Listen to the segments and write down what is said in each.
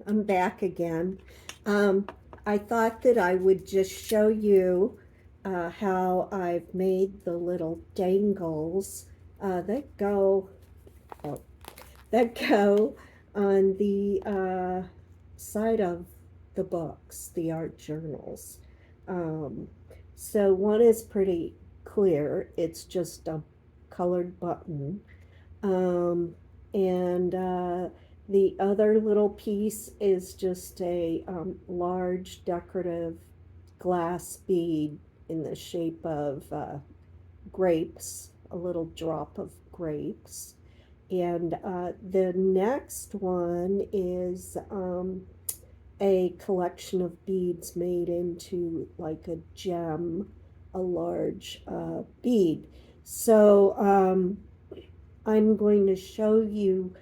I'm back again. I thought that I would just show you how I've made the little dangles that go oh, that go on the side of the books, the art journals. Um, so one is pretty clear. It's just a colored button. Um, and the other little piece is just a large decorative glass bead in the shape of grapes, a little drop of grapes. And the next one is a collection of beads made into like a gem, a large bead. So I'm going to show you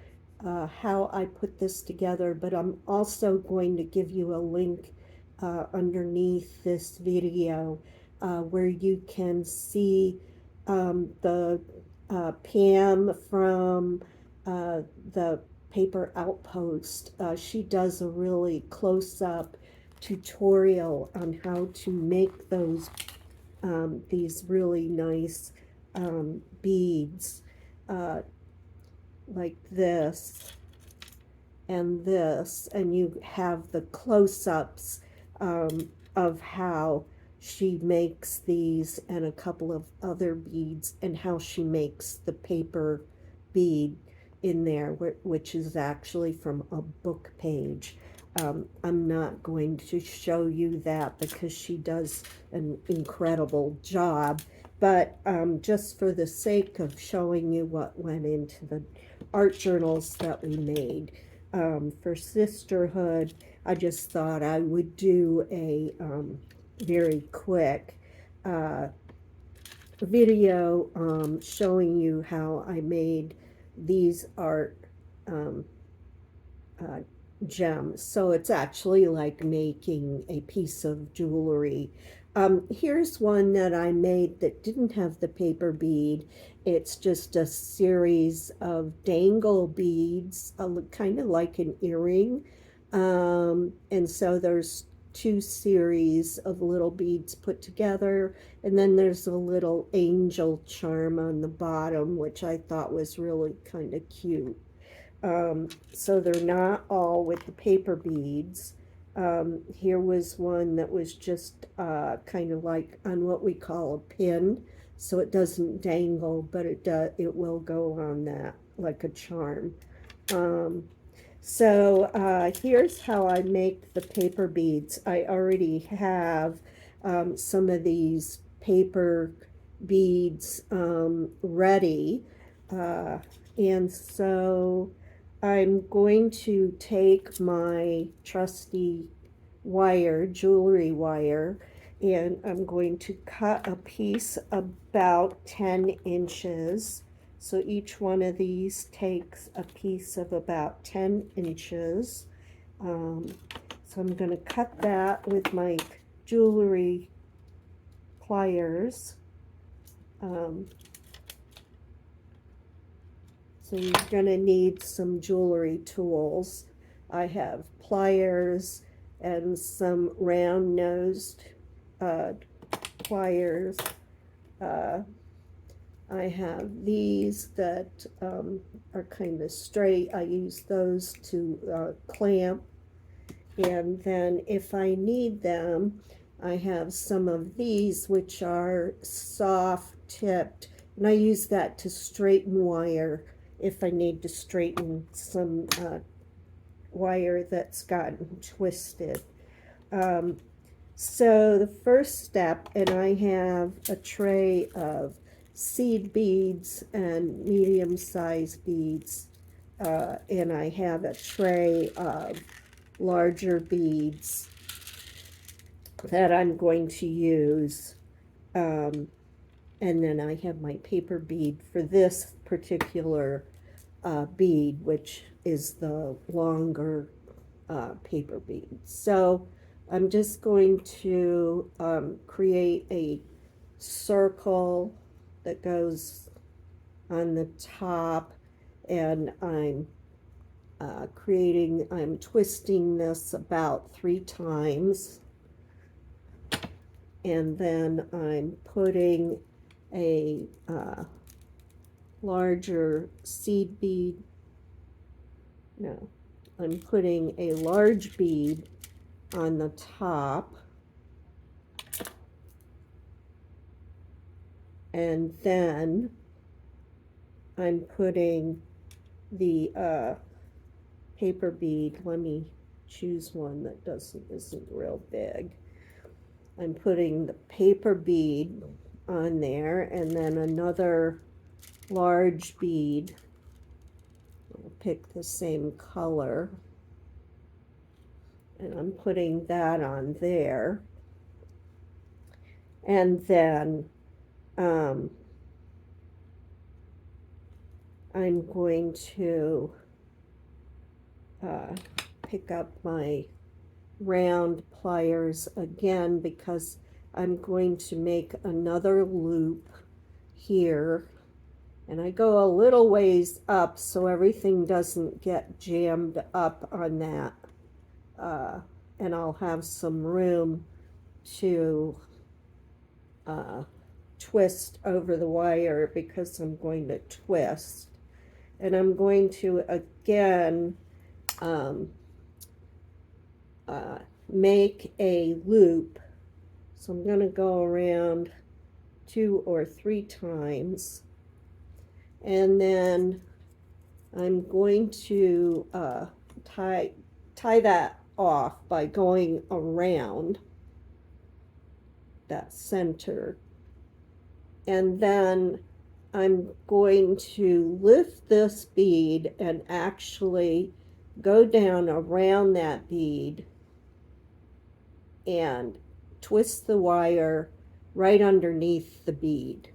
how I put this together, but I'm also going to give you a link underneath this video where you can see the Pam from the Paper Outpost. She does a really close-up tutorial on how to make these really nice beads uh, like this and this, and you have the close-ups of how she makes these and a couple of other beads and how she makes the paper bead in there, which is actually from a book page. I'm not going to show you that because she does an incredible job, but just for the sake of showing you what went into the art journals that we made for Sisterhood, I just thought I would do a very quick uh, video showing you how I made these art um, uh, gems. So it's actually like making a piece of jewelry. Here's one that I made that didn't have the paper bead. It's just a series of dangle beads, kind of like an earring. And so there's two series of little beads put together, and then there's a little angel charm on the bottom, which I thought was really kind of cute. So they're not all with the paper beads. Here was one that was just kind of like on what we call a pin, so it doesn't dangle, but it will go on that like a charm. Um, so here's how I make the paper beads. I already have some of these paper beads ready, uh, and so I'm going to take my trusty wire, jewelry wire, and I'm going to cut a piece about 10 inches. So each one of these takes a piece of about 10 inches. So I'm going to cut that with my jewelry pliers. So you're going to need some jewelry tools. I have pliers and some round-nosed pliers. I have these that are kind of straight. I use those to clamp. And then if I need them, I have some of these which are soft tipped. And I use that to straighten wire if I need to straighten some wire that's gotten twisted. So the first step, and I have a tray of seed beads and medium-sized beads, and I have a tray of larger beads that I'm going to use. And then I have my paper bead for this particular bead, which is the longer paper bead. So I'm just going to create a circle that goes on the top, and I'm I'm twisting this about 3 times, and then I'm putting a larger seed bead. No, I'm putting a large bead on the top, and then I'm putting the paper bead. Let me choose one that isn't real big. I'm putting the paper bead on there, and then another large bead. I'll pick the same color, and I'm putting that on there. And then I'm going to pick up my round pliers again, because I'm going to make another loop here, and I go a little ways up so everything doesn't get jammed up on that, and I'll have some room to twist over the wire, because I'm going to twist, and I'm going to again make a loop. So I'm going to go around 2 or 3 times, and then I'm going to tie that off by going around that center, and then I'm going to lift this bead and actually go down around that bead and twist the wire right underneath the bead.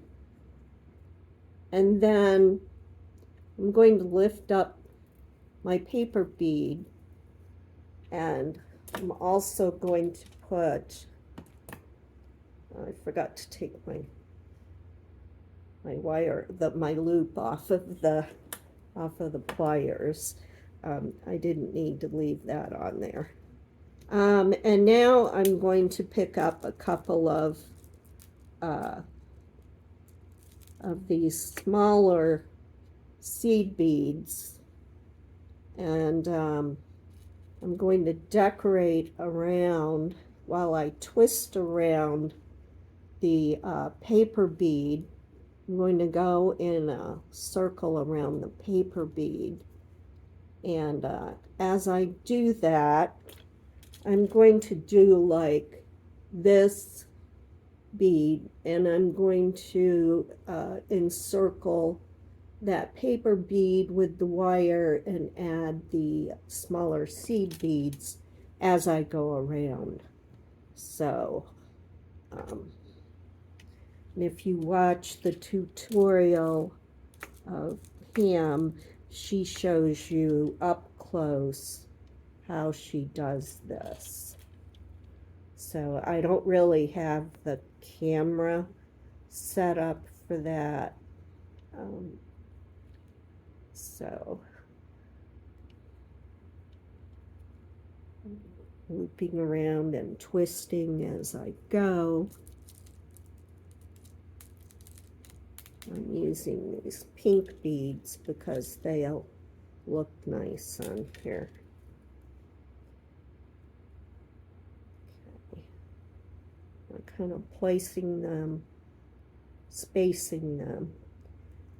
And then I'm going to lift up my paper bead, and I'm also going to put, I forgot to take my loop off of the pliers. I didn't need to leave that on there. And now I'm going to pick up a couple of these smaller seed beads, and I'm going to decorate around while I twist around the paper bead. I'm going to go in a circle around the paper bead, and as I do that, I'm going to do like this bead, and I'm going to encircle that paper bead with the wire and add the smaller seed beads as I go around. So and if you watch the tutorial of Pam, she shows you up close how she does this. So I don't really have the camera set up for that. So looping around and twisting as I go. I'm using these pink beads because they'll look nice on here. Okay. I'm kind of placing them, spacing them.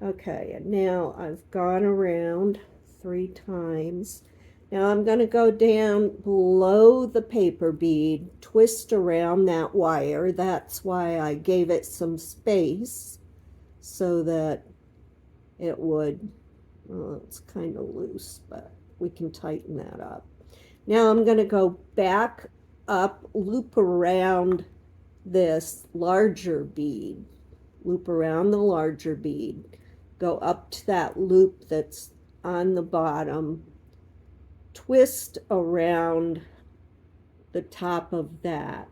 Okay, and now I've gone around 3 times. Now I'm going to go down below the paper bead, twist around that wire. That's why I gave it some space, so that it would, well, it's kind of loose, but we can tighten that up. Now I'm going to go back up, loop around this larger bead, loop around the larger bead, go up to that loop that's on the bottom, twist around the top of that,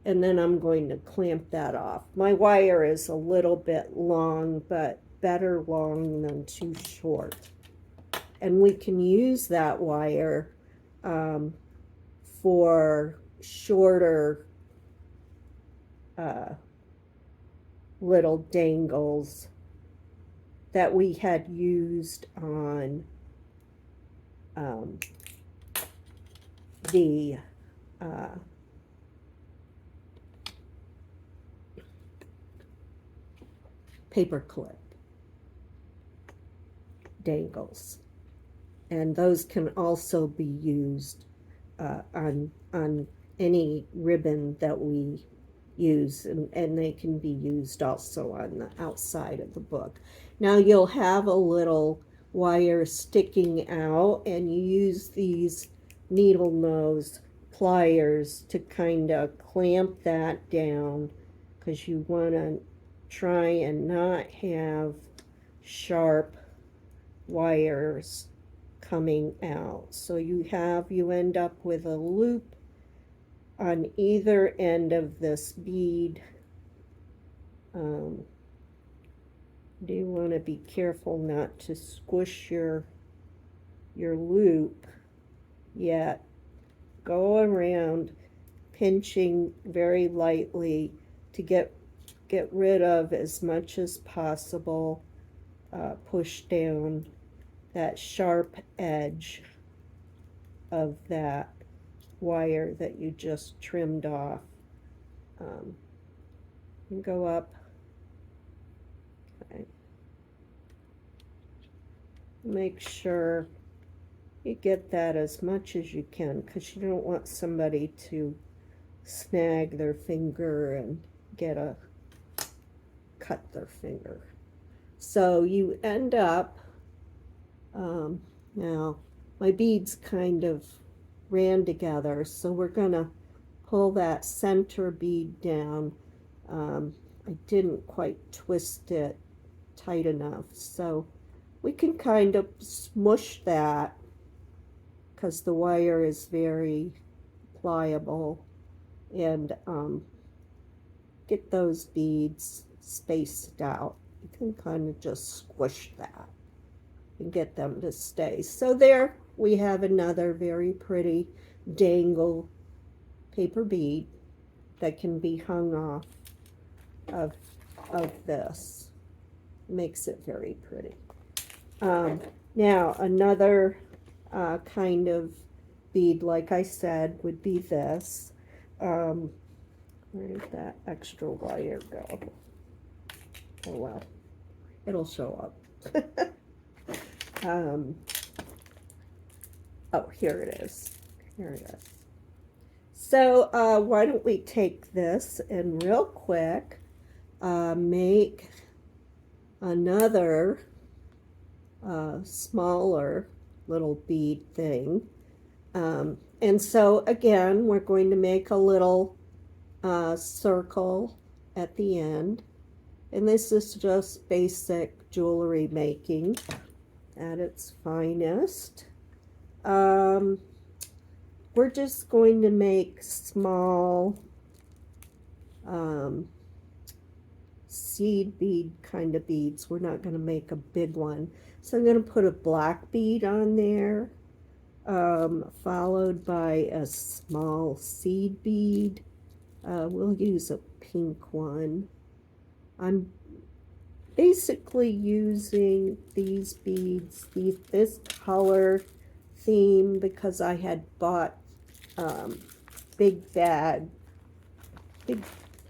and then I'm going to clamp that off. My wire is a little bit long, but better long than too short. And we can use that wire for shorter little dangles that we had used on the paperclip dangles. And those can also be used on any ribbon that we use, and they can be used also on the outside of the book. Now you'll have a little wire sticking out, and you use these needle nose pliers to kind of clamp that down, because you want to try and not have sharp wires coming out. So you end up with a loop on either end of this bead. You want to be careful not to squish your loop yet. Go around pinching very lightly to get rid of as much as possible. Push down that sharp edge of that wire that you just trimmed off. And go up. Okay. Make sure you get that as much as you can, because you don't want somebody to snag their finger and cut their finger. So you end up, now my beads kind of ran together, so we're gonna pull that center bead down. I didn't quite twist it tight enough, so we can kind of smush that, because the wire is very pliable, and get those beads spaced out. You can kind of just squish that and get them to stay. So there we have another very pretty dangle paper bead that can be hung off of this. Makes it very pretty. Now another kind of bead, like I said, would be this. Where did that extra wire go? Oh well, it'll show up. Oh, here it is. Here it is. So why don't we take this and real quick make another smaller little bead thing. And so again, we're going to make a little circle at the end. And this is just basic jewelry making at its finest. We're just going to make small seed bead kind of beads. We're not going to make a big one. So I'm going to put a black bead on there, followed by a small seed bead. We'll use a pink one. I'm basically using these beads, this color theme, because I had bought big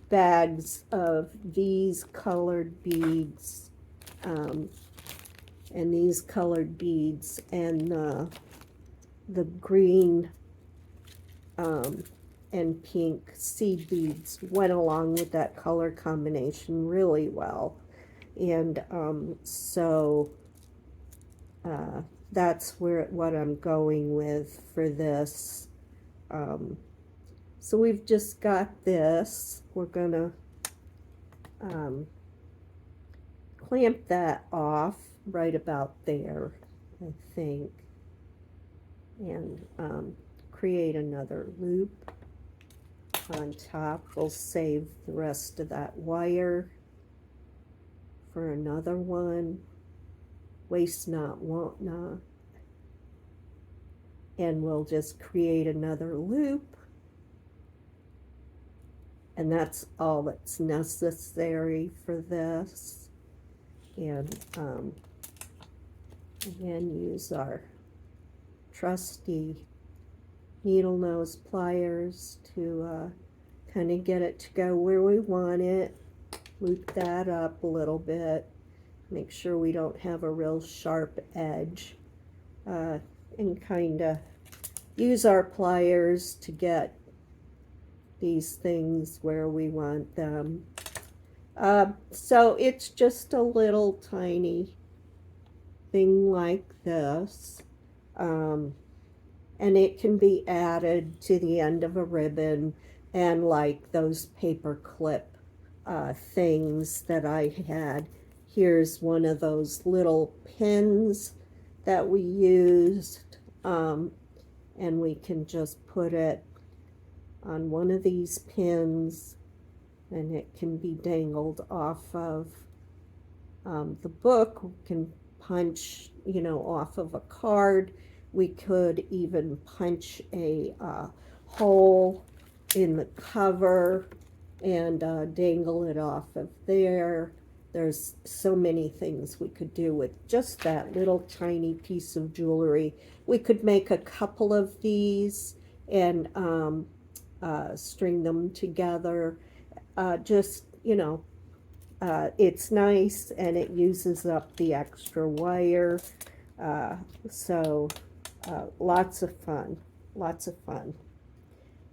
bags of these colored beads, and these colored beads, and the green and pink seed beads went along with that color combination really well. And so that's what I'm going with for this. So we've just got this. We're gonna clamp that off right about there, I think, and create another loop on top. We'll save the rest of that wire for another one. Waste not, want not. and we'll just create another loop, and that's all that's necessary for this. And again, use our trusty needle nose pliers to kind of get it to go where we want it. Loop that up a little bit, make sure we don't have a real sharp edge, and kind of use our pliers to get these things where we want them. So it's just a little tiny thing like this, and it can be added to the end of a ribbon, and like those paper clip things that I had. Here's one of those little pins that we used, and we can just put it on one of these pins, and it can be dangled off of the book. We can punch, off of a card. We could even punch a hole in the cover and dangle it off of there. There's so many things we could do with just that little tiny piece of jewelry. We could make a couple of these and string them together. It's nice, and it uses up the extra wire. So lots of fun.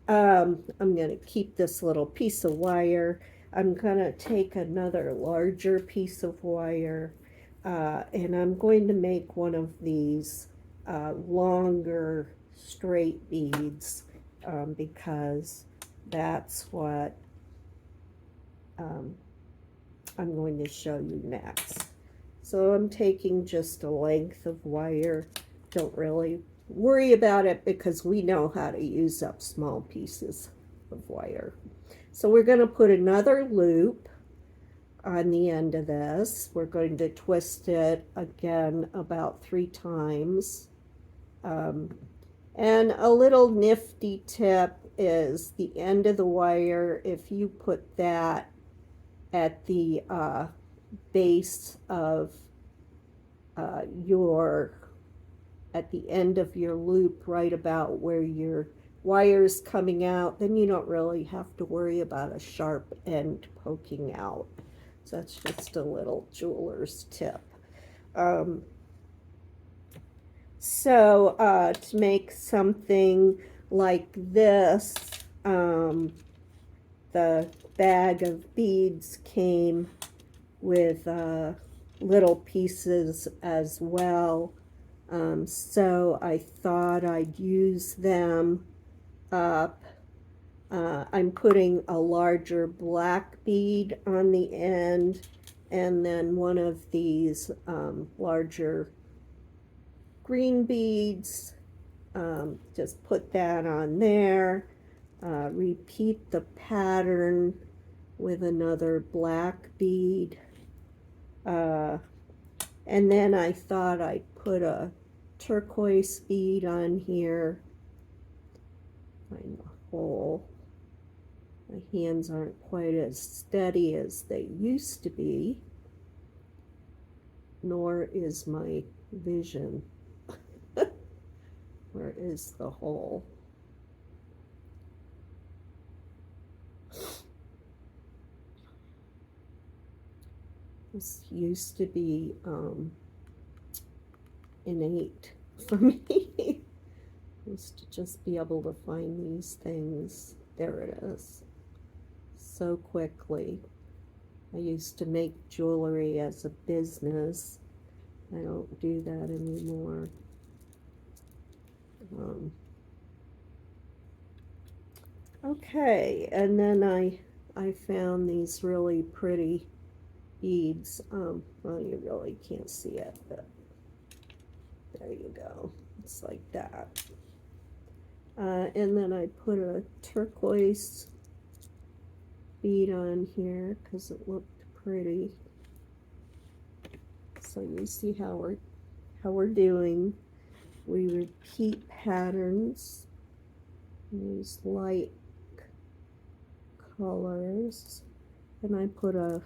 I'm going to keep this little piece of wire. I'm going to take another larger piece of wire, and I'm going to make one of these longer straight beads, because that's what I'm going to show you next. So I'm taking just a length of wire. Don't really worry about it because we know how to use up small pieces of wire. So we're going to put another loop on the end of this. We're going to twist it again about 3 times. And a little nifty tip is the end of the wire, if you put that at the base of at the end of your loop, right about where your wire's coming out, then you don't really have to worry about a sharp end poking out. So that's just a little jeweler's tip. To make something like this, the bag of beads came with little pieces as well. So I thought I'd use them up. I'm putting a larger black bead on the end, and then one of these larger green beads. Just put that on there. Repeat the pattern with another black bead. And then I thought I'd put a turquoise bead on here. Find the hole. My hands aren't quite as steady as they used to be, nor is my vision. Where is the hole? This used to be innate for me. I used to just be able to find these things. There it is. So quickly. I used to make jewelry as a business. I don't do that anymore. Okay, and then I found these really pretty beads. Well, you really can't see it, but there you go. It's like that. And then I put a turquoise bead on here because it looked pretty. So you see how we're doing. we repeat patterns, use light colors, and I put a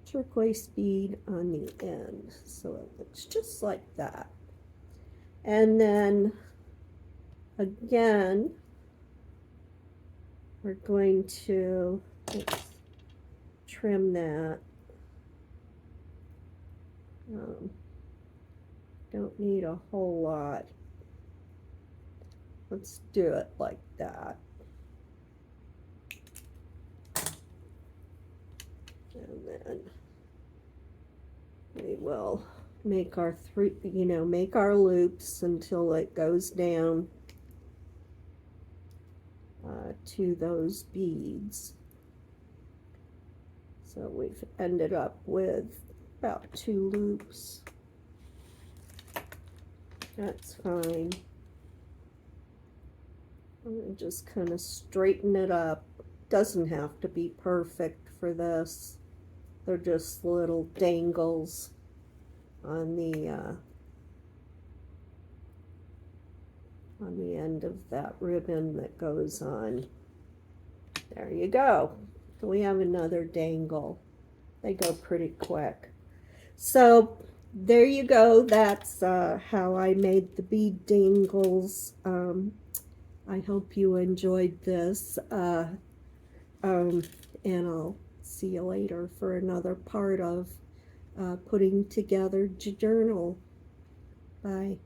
turquoise bead on the end so it looks just like that. And then again, we're going to trim that. Don't need a whole lot. Let's do it like that. And then we will make our make our loops until it goes down to those beads. So we've ended up with about 2 loops. That's fine. I'm going to just kind of straighten it up. Doesn't have to be perfect for this. They're just little dangles on the end of that ribbon that goes on. There you go. So we have another dangle. They go pretty quick. So there you go. That's how I made the bead dangles. I hope you enjoyed this. And I'll see you later for another part of putting together journal. Bye.